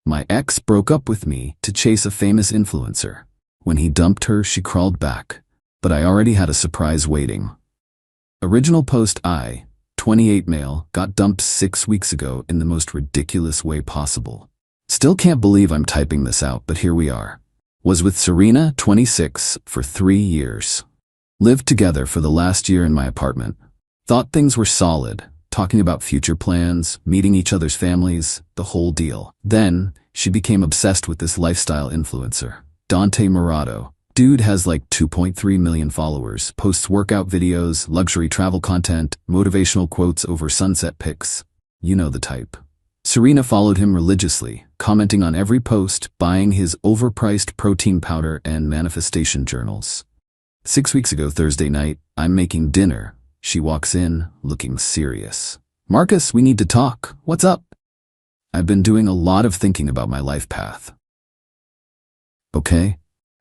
My ex broke up with me to chase a famous influencer. When he dumped her, she crawled back. But I already had a surprise waiting. Original post: I, 28 male, got dumped 6 weeks ago in the most ridiculous way possible. Still can't believe I'm typing this out, but here we are. Was with Serena, 26, for 3 years. Lived together for the last year in my apartment. Thought things were solid, talking about future plans, meeting each other's families, the whole deal. Then, she became obsessed with this lifestyle influencer, Dante Murado. Dude has like 2.3 million followers, posts workout videos, luxury travel content, motivational quotes over sunset pics. You know the type. Serena followed him religiously, commenting on every post, buying his overpriced protein powder and manifestation journals. 6 weeks ago, Thursday night, I'm making dinner. She walks in, looking serious. "Marcus, we need to talk. What's up?" "I've been doing a lot of thinking about my life path." "Okay.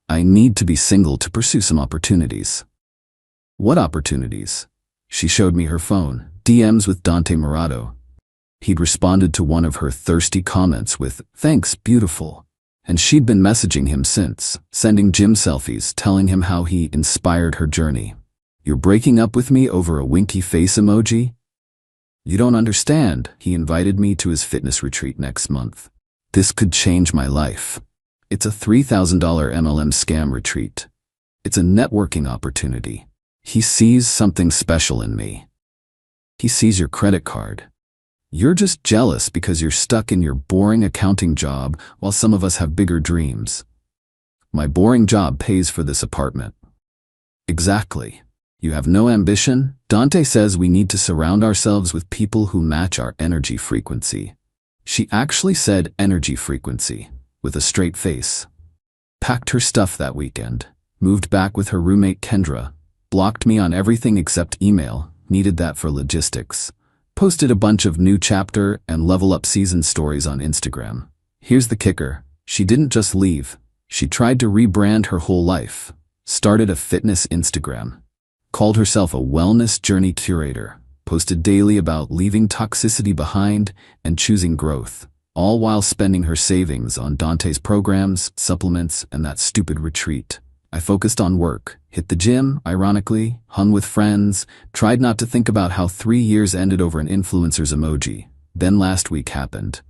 I need to be single to pursue some opportunities." "What opportunities?" She showed me her phone, DMs with Dante Murado. He'd responded to one of her thirsty comments with, "Thanks, beautiful." And she'd been messaging him since, sending gym selfies, telling him how he inspired her journey. "You're breaking up with me over a winky face emoji?" "You don't understand. He invited me to his fitness retreat next month. This could change my life. It's a $3,000 MLM scam retreat. It's a networking opportunity. He sees something special in me. He sees your credit card. You're just jealous because you're stuck in your boring accounting job while some of us have bigger dreams." "My boring job pays for this apartment." "Exactly. You have no ambition?" "Dante says we need to surround ourselves with people who match our energy frequency." She actually said energy frequency, with a straight face. Packed her stuff that weekend, moved back with her roommate Kendra, blocked me on everything except email, needed that for logistics, posted a bunch of new chapter and level up season stories on Instagram. Here's the kicker: she didn't just leave, she tried to rebrand her whole life, started a fitness Instagram, called herself a wellness journey curator, posted daily about leaving toxicity behind and choosing growth, all while spending her savings on Dante's programs, supplements, and that stupid retreat. I focused on work, hit the gym, ironically, hung with friends, tried not to think about how 3 years ended over an influencer's emoji. Then last week happened.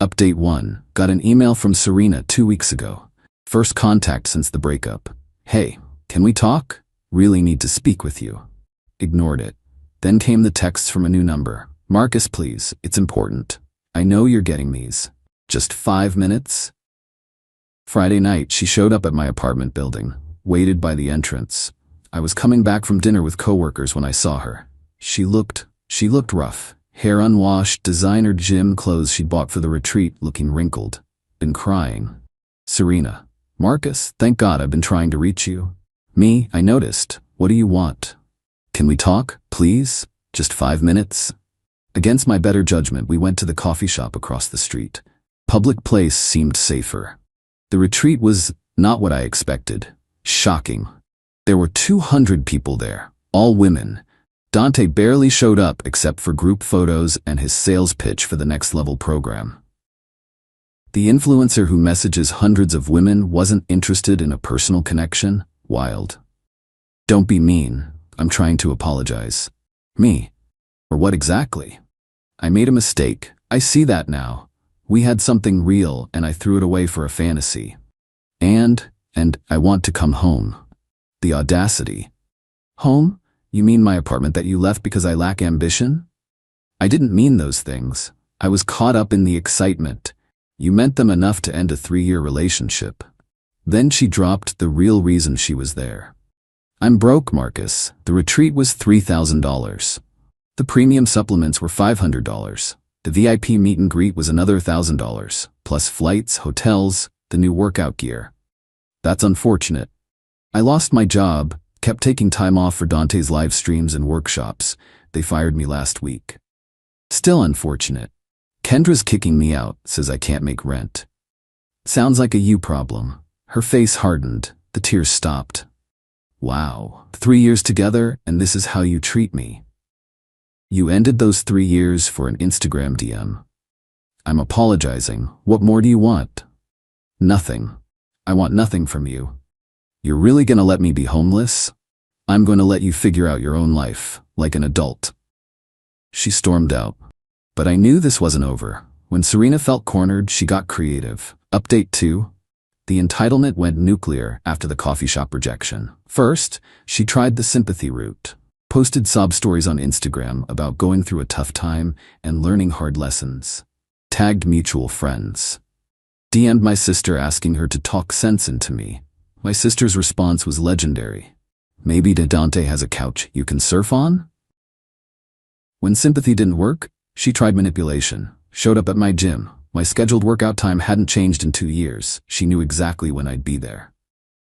Update 1. Got an email from Serena 2 weeks ago. First contact since the breakup. "Hey, can we talk? Really need to speak with you." Ignored it. Then came the texts from a new number. "Marcus, please, it's important. I know you're getting these. Just 5 minutes?" Friday night, she showed up at my apartment building, waited by the entrance. I was coming back from dinner with coworkers when I saw her. She looked rough. Hair unwashed, designer gym clothes she'd bought for the retreat, looking wrinkled. Been crying. "Serena." "Marcus, thank God I've been trying to reach you." "Me, I noticed. What do you want?" "Can we talk, please? Just 5 minutes?" Against my better judgment, we went to the coffee shop across the street. Public place seemed safer. The retreat was not what I expected. Shocking. There were 200 people there, all women. Dante barely showed up except for group photos and his sales pitch for the next level program. The influencer who messages hundreds of women wasn't interested in a personal connection? Wild. "Don't be mean. I'm trying to apologize." "Me? Or what exactly?" "I made a mistake. I see that now. We had something real and I threw it away for a fantasy. And I want to come home." The audacity. "Home? You mean my apartment that you left because I lack ambition?" "I didn't mean those things. I was caught up in the excitement. You meant them enough to end a 3-year relationship." Then she dropped the real reason she was there. "I'm broke, Marcus. The retreat was $3,000. The premium supplements were $500. The VIP meet and greet was another $1,000, plus flights, hotels, the new workout gear. That's unfortunate. I lost my job, kept taking time off for Dante's live streams and workshops. They fired me last week. Still unfortunate. Kendra's kicking me out, says I can't make rent." "Sounds like a you problem." Her face hardened, the tears stopped. "Wow, 3 years together and this is how you treat me." "You ended those 3 years for an Instagram DM." I'm apologizing. What more do you want? Nothing. I want nothing from you. You're really gonna let me be homeless? I'm going to let you figure out your own life, like an adult. She stormed out. But I knew this wasn't over. When Serena felt cornered, she got creative. Update 2. The entitlement went nuclear after the coffee shop rejection. First, she tried the sympathy route. Posted sob stories on Instagram about going through a tough time and learning hard lessons. Tagged mutual friends. DM'd my sister asking her to talk sense into me. My sister's response was legendary. Maybe Dante has a couch you can surf on? When sympathy didn't work, she tried manipulation. Showed up at my gym. My scheduled workout time hadn't changed in 2 years. She knew exactly when I'd be there.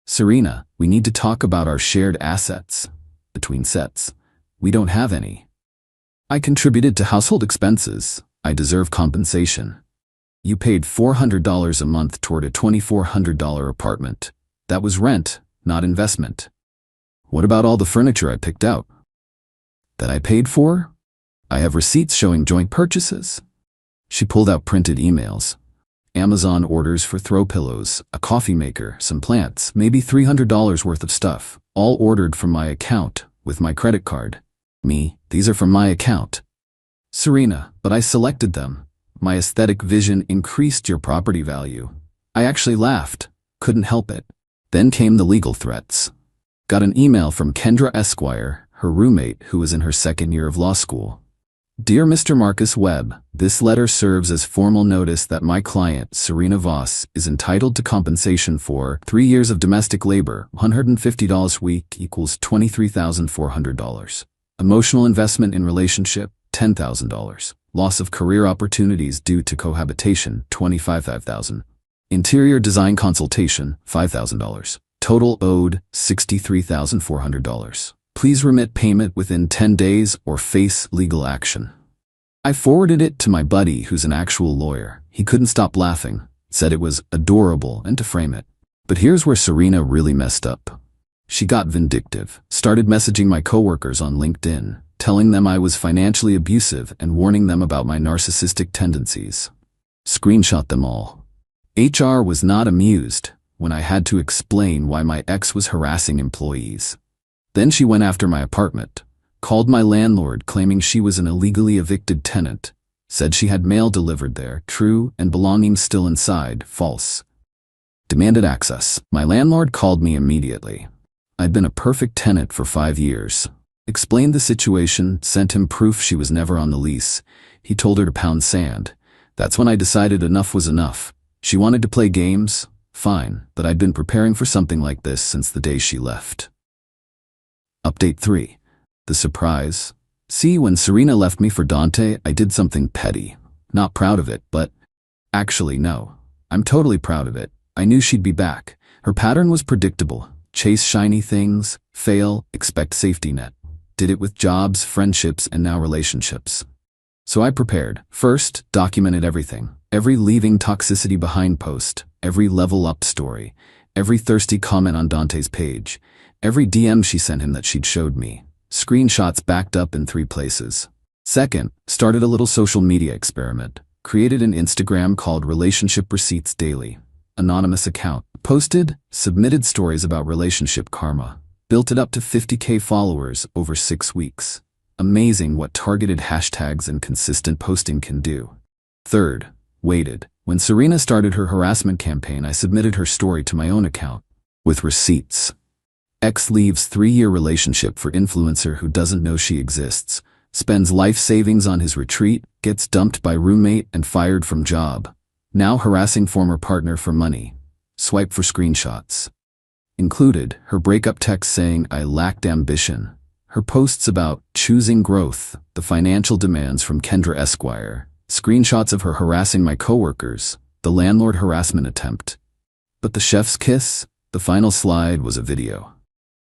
Serena, we need to talk about our shared assets. Between sets. We don't have any. I contributed to household expenses. I deserve compensation. You paid $400 a month toward a $2,400 apartment. That was rent, not investment. What about all the furniture I picked out? That I paid for? I have receipts showing joint purchases. She pulled out printed emails. Amazon orders for throw pillows, a coffee maker, some plants, maybe $300 worth of stuff, all ordered from my account with my credit card. Me, these are from my account. Serena, but I selected them. My aesthetic vision increased your property value. I actually laughed, couldn't help it. Then came the legal threats. Got an email from Kendra Esquire, her roommate who was in her second year of law school. Dear Mr. Marcus Webb, this letter serves as formal notice that my client, Serena Voss, is entitled to compensation for 3 years of domestic labor, $150 a week equals $23,400. Emotional investment in relationship, $10,000. Loss of career opportunities due to cohabitation, $25,000. Interior design consultation, $5,000. Total owed, $63,400. Please remit payment within 10 days or face legal action. I forwarded it to my buddy who's an actual lawyer. He couldn't stop laughing, said it was adorable and to frame it. But here's where Serena really messed up. She got vindictive, started messaging my coworkers on LinkedIn, telling them I was financially abusive and warning them about my narcissistic tendencies. Screenshot them all. HR was not amused when I had to explain why my ex was harassing employees. Then she went after my apartment, called my landlord claiming she was an illegally evicted tenant, said she had mail delivered there, true, and belongings still inside, false. Demanded access. My landlord called me immediately. I'd been a perfect tenant for 5 years. Explained the situation, sent him proof she was never on the lease. He told her to pound sand. That's when I decided enough was enough. She wanted to play games. Fine, but I'd been preparing for something like this since the day she left. Update 3. The surprise. See, when Serena left me for Dante, I did something petty. Not proud of it, but actually no. I'm totally proud of it. I knew she'd be back. Her pattern was predictable. Chase shiny things, fail, expect safety net. Did it with jobs, friendships, and now relationships. So I prepared. First, documented everything. Every leaving toxicity behind post, every level up story, every thirsty comment on Dante's page, every DM she sent him that she'd showed me. Screenshots backed up in 3 places. Second, started a little social media experiment. Created an Instagram called Relationship Receipts Daily. Anonymous account. Posted, submitted stories about relationship karma. Built it up to 50K followers over 6 weeks. Amazing what targeted hashtags and consistent posting can do. Third, waited. When Serena started her harassment campaign, I submitted her story to my own account. With receipts. Ex leaves 3-year relationship for influencer who doesn't know she exists. Spends life savings on his retreat, gets dumped by roommate and fired from job. Now harassing former partner for money. Swipe for screenshots. Included, her breakup text saying I lacked ambition. Her posts about choosing growth, the financial demands from Kendra Esquire. Screenshots of her harassing my coworkers, the landlord harassment attempt. But the chef's kiss, the final slide was a video.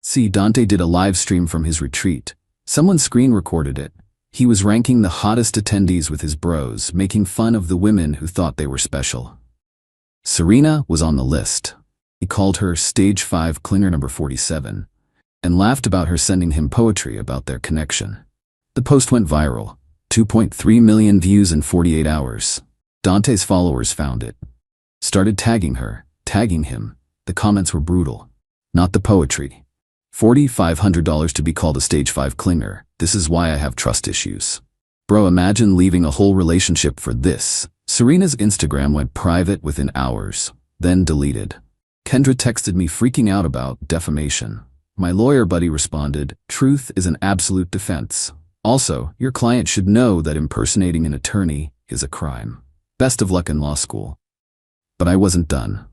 See, Dante did a live stream from his retreat. Someone screen recorded it. He was ranking the hottest attendees with his bros, making fun of the women who thought they were special. Serena was on the list. He called her Stage 5 Clinger number 47, and laughed about her sending him poetry about their connection. The post went viral. 2.3 million views in 48 hours. Dante's followers found it. Started tagging her, tagging him. The comments were brutal. Not the poetry. $4,500 to be called a stage 5 clinger. This is why I have trust issues. Bro, imagine leaving a whole relationship for this. Serena's Instagram went private within hours, then deleted. Kendra texted me freaking out about defamation. My lawyer buddy responded, truth is an absolute defense. Also, your client should know that impersonating an attorney is a crime. Best of luck in law school. But I wasn't done.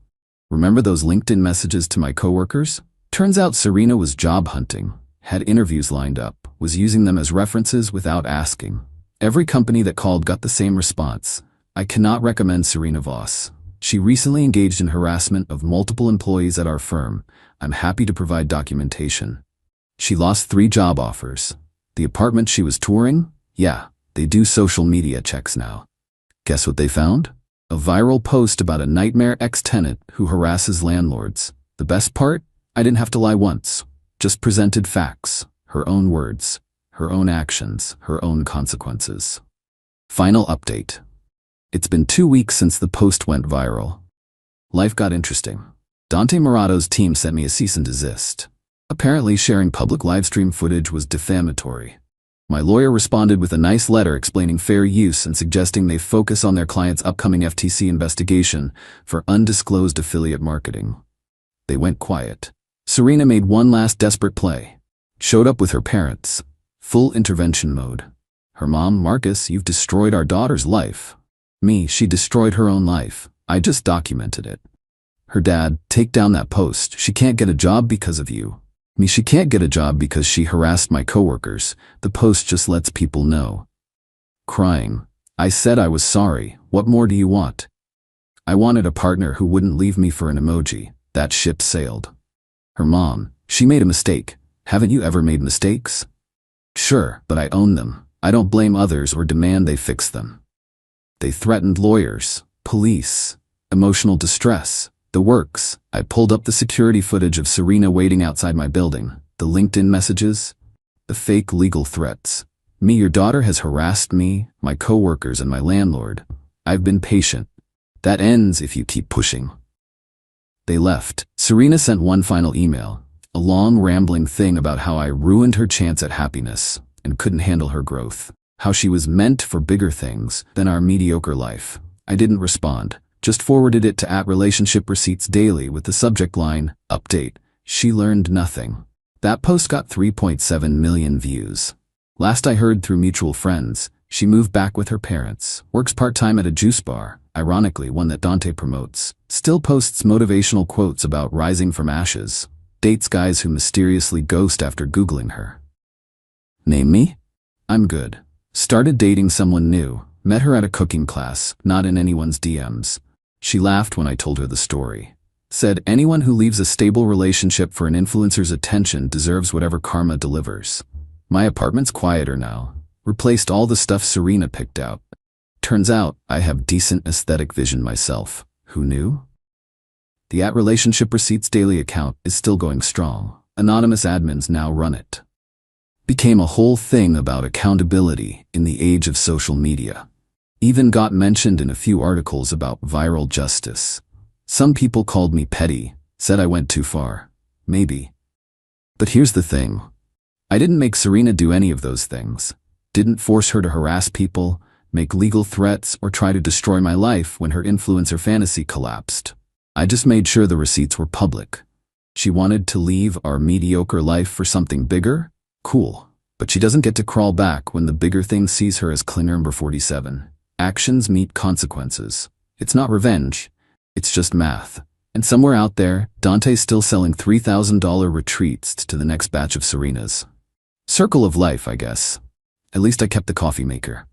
Remember those LinkedIn messages to my coworkers? Turns out Serena was job hunting, had interviews lined up, was using them as references without asking. Every company that called got the same response. I cannot recommend Serena Voss. She recently engaged in harassment of multiple employees at our firm. I'm happy to provide documentation. She lost 3 job offers. The apartment she was touring? Yeah, they do social media checks now. Guess what they found? A viral post about a nightmare ex-tenant who harasses landlords. The best part? I didn't have to lie once. Just presented facts, her own words, her own actions, her own consequences. Final update. It's been 2 weeks since the post went viral. Life got interesting. Dante Morato's team sent me a cease and desist. Apparently sharing public livestream footage was defamatory. My lawyer responded with a nice letter explaining fair use and suggesting they focus on their client's upcoming FTC investigation for undisclosed affiliate marketing. They went quiet. Serena made one last desperate play. Showed up with her parents. Full intervention mode. Her mom, Marcus, you've destroyed our daughter's life. Me, she destroyed her own life. I just documented it. Her dad, take down that post. She can't get a job because of you. Me, she can't get a job because she harassed my coworkers. The post just lets people know. Crying. I said I was sorry. What more do you want? I wanted a partner who wouldn't leave me for an emoji. That ship sailed. Her mom, she made a mistake. Haven't you ever made mistakes? Sure, but I own them. I don't blame others or demand they fix them. They threatened lawyers, police, emotional distress, the works. I pulled up the security footage of Serena waiting outside my building, the LinkedIn messages, the fake legal threats. Me, your daughter has harassed me, my coworkers, and my landlord. I've been patient. That ends if you keep pushing. They left. Serena sent one final email, a long rambling thing about how I ruined her chance at happiness and couldn't handle her growth. How she was meant for bigger things than our mediocre life. I didn't respond, just forwarded it to @RelationshipReceiptsDaily with the subject line, update. She learned nothing. That post got 3.7 million views. Last I heard through mutual friends, she moved back with her parents, works part-time at a juice bar, ironically one that Dante promotes, still posts motivational quotes about rising from ashes, dates guys who mysteriously ghost after Googling her. Name me? I'm good. Started dating someone new, met her at a cooking class, not in anyone's DMs. She laughed when I told her the story. Said anyone who leaves a stable relationship for an influencer's attention deserves whatever karma delivers. My apartment's quieter now. Replaced all the stuff Serena picked out. Turns out I have decent aesthetic vision myself. Who knew? The @RelationshipReceiptsDaily account is still going strong. Anonymous admins now run it. Became a whole thing about accountability in the age of social media. Even got mentioned in a few articles about viral justice. Some people called me petty, said I went too far. Maybe. But here's the thing. I didn't make Serena do any of those things. Didn't force her to harass people, make legal threats, or try to destroy my life when her influencer fantasy collapsed. I just made sure the receipts were public. She wanted to leave our mediocre life for something bigger? Cool. But she doesn't get to crawl back when the bigger thing sees her as clinger number 47. Actions meet consequences. It's not revenge. It's just math. And somewhere out there, Dante's still selling $3,000 retreats to the next batch of Serenas. Circle of life, I guess. At least I kept the coffee maker.